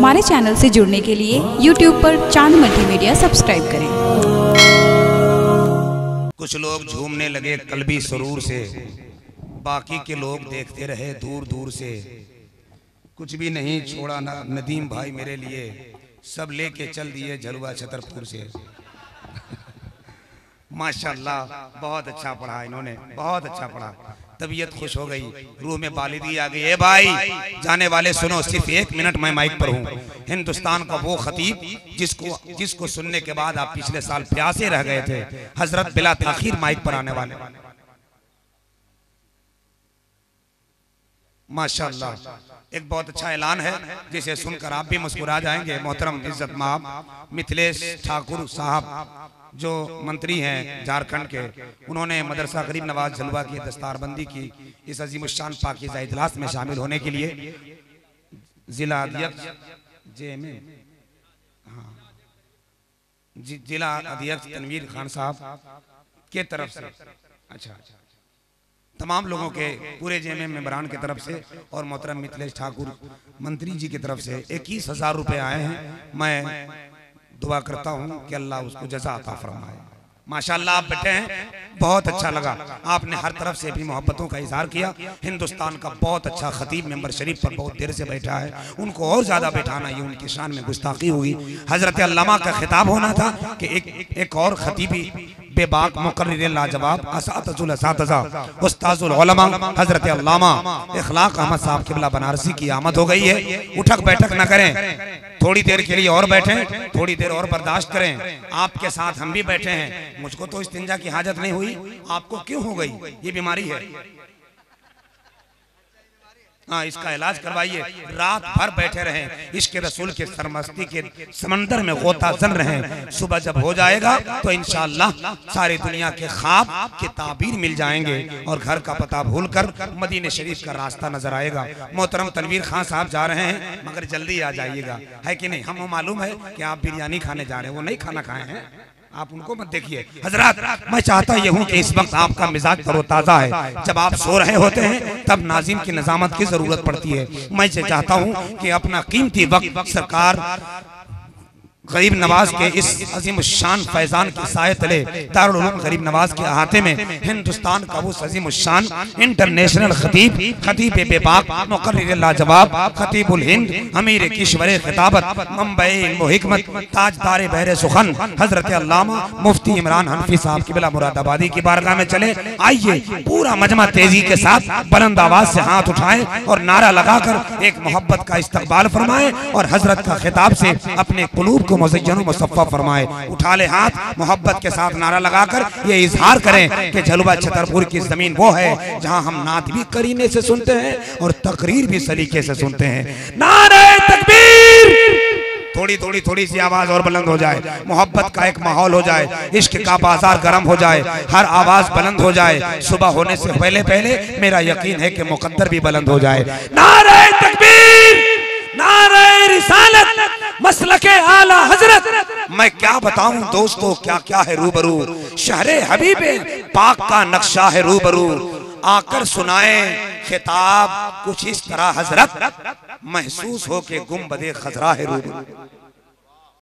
हमारे चैनल से जुड़ने के लिए YouTube पर चांद मल्टीमीडिया सब्सक्राइब करें। कुछ लोग झूमने लगे कल्बी सरूर से, बाकी के लोग देखते रहे दूर दूर से। कुछ भी नहीं छोड़ा ना नदीम भाई मेरे लिए, सब लेके चल दिए झलुआ छतरपुर से। माशाल्लाह बहुत अच्छा पढ़ा इन्होंने, बहुत अच्छा पढ़ा। तबीयत खुश हो गई, रूह में बालिदी आ गई। ए भाई जाने वाले सुनो, सिर्फ 1 मिनट मैं माइक पर हूँ। हिंदुस्तान का वो खतीब जिसको सुनने के बाद आप पिछले साल प्यासे रह गए थे, हजरत बिला ताखीर माइक पर आने वाले। माशाल्लाह एक बहुत अच्छा ऐलान है जिसे सुनकर आप भी मुस्कुरा जाएंगे। मोहतरम इज्जत माब मिथिलेश ठाकुर साहब जो मंत्री हैं झारखंड के, उन्होंने मदरसा गरीब नवाज झलुआ की दस्तारबंदी की इस अजीमुशान पाकीज़ा इजलास में शामिल होने के लिए जिला अध्यक्ष जिला अध्यक्ष तनवीर खान साहब के तरफ से, अच्छा तमाम लोगों के पूरे जेएमएम मेंबरान की तरफ से और मोहतरम मिथिलेश ठाकुर मंत्री जी की तरफ से 21,000 रुपए आए हैं। मैं दुआ करता हूं कि अल्लाह उसको जज़ा अता फरमाए। माशाल्लाह आप बैठे हैं, बहुत अच्छा लगा। आपने हर तरफ से भी मोहब्बतों का इजहार किया। हिंदुस्तान का बहुत अच्छा खतीब मेंबर शरीफ पर बहुत देर से बैठा है, उनको और ज्यादा बैठाना ये उनकी शान में गुस्ताखी हुई। हजरत अल्लामा का खिताब होना था कि एक और खतीबी बेबाक मुकर्रिर लाजवाब असातिज़ुल असातिज़ा उस्ताजुल उलमा हजरत अल्लामा इखलाक अहमद साहब किबला बनारसी की आमद हो गई है। उठक बैठक न करें, थोड़ी देर के लिए और बैठें, थोड़ी देर और बर्दाश्त करें। आपके साथ हम भी बैठे हैं, मुझको तो इस्तिंजा की हाजत नहीं हुई, आपको क्यों हो गई? ये बीमारी है, हाँ इसका इलाज करवाइए। रात भर बैठे रहें, इश्क रसूल के सरमस्ती के समंदर में गोता जन रहें। सुबह जब हो जाएगा तो इंशाअल्लाह सारी दुनिया के ख्वाब के ताबीर मिल जाएंगे और घर का पता भूलकर मदीने शरीफ का रास्ता नजर आएगा। मोहतरम तनवीर खान साहब जा रहे हैं, मगर जल्दी आ जाइएगा, है कि नहीं? हमें मालूम है कि आप बिरयानी खाने जा रहे हैं, वो नहीं खाना खाए हैं, आप उनको मत देखिए। हजरत मैं चाहता ये हूँ कि इस वक्त आपका मिजाज तरोताजा है। जब आप सो रहे होते हैं तब नाज़िम की निजामत की जरूरत पड़ती है। मैं चाहता हूँ कि अपना कीमती वक्त सरकार गरीब नवाज के इस अजीम शान फैजान के साए तले दारुल उलूम गरीब नवाज के अहाते में हिंदुस्तान का वो अजीम शान इंटरनेशनल खतीब बेबाक मुकर्रिर लाजवाब खतीबुल हिंद अमीर किश्वर खिताबत मुंबई मुहिकमत ताजदार बहरे सुखन हजरत अल्लामा मुफ्ती इमरान हनफी साहब किबला मुरादाबादी की बारगाह में चले। आइए पूरा मजमा तेजी के साथ बुलंद आवाज से हाथ उठाएं और नारा लगाकर एक मोहब्बत का इस्तकबाल फरमाएं और हजरत का खिताब से अपने कुलूब मुज़य्यन मुसफ़्फ़ा फरमाए। उठा ले हाथ, मोहब्बत के साथ नारा लगाकर ये इजहार करें कि झलुआ छतरपुर की जमीन वो है जहां हम नात भी करीने से सुनते हैं और तकरीर भी सलीके से सुनते हैं। नारे तकबीर! थोड़ी सी आवाज और बुलंद हो जाए, मोहब्बत का एक माहौल हो जाए, इश्क का बाजार गर्म हो जाए, हर आवाज बुलंद हो जाए। सुबह होने से पहले पहले मेरा यकीन है कि मुकद्दर भी बुलंद हो जाए। नारे तकबीर! नारे रिसालत! मसलके आला हजरत! मैं क्या बताऊं दोस्तों क्या क्या है रूबरू, शहरे हबीबे पाक का नक्शा है रूबरू। आकर सुनाए खिताब कुछ इस तरह हजरत, महसूस हो के गुंबदे खजरा है रूबरू।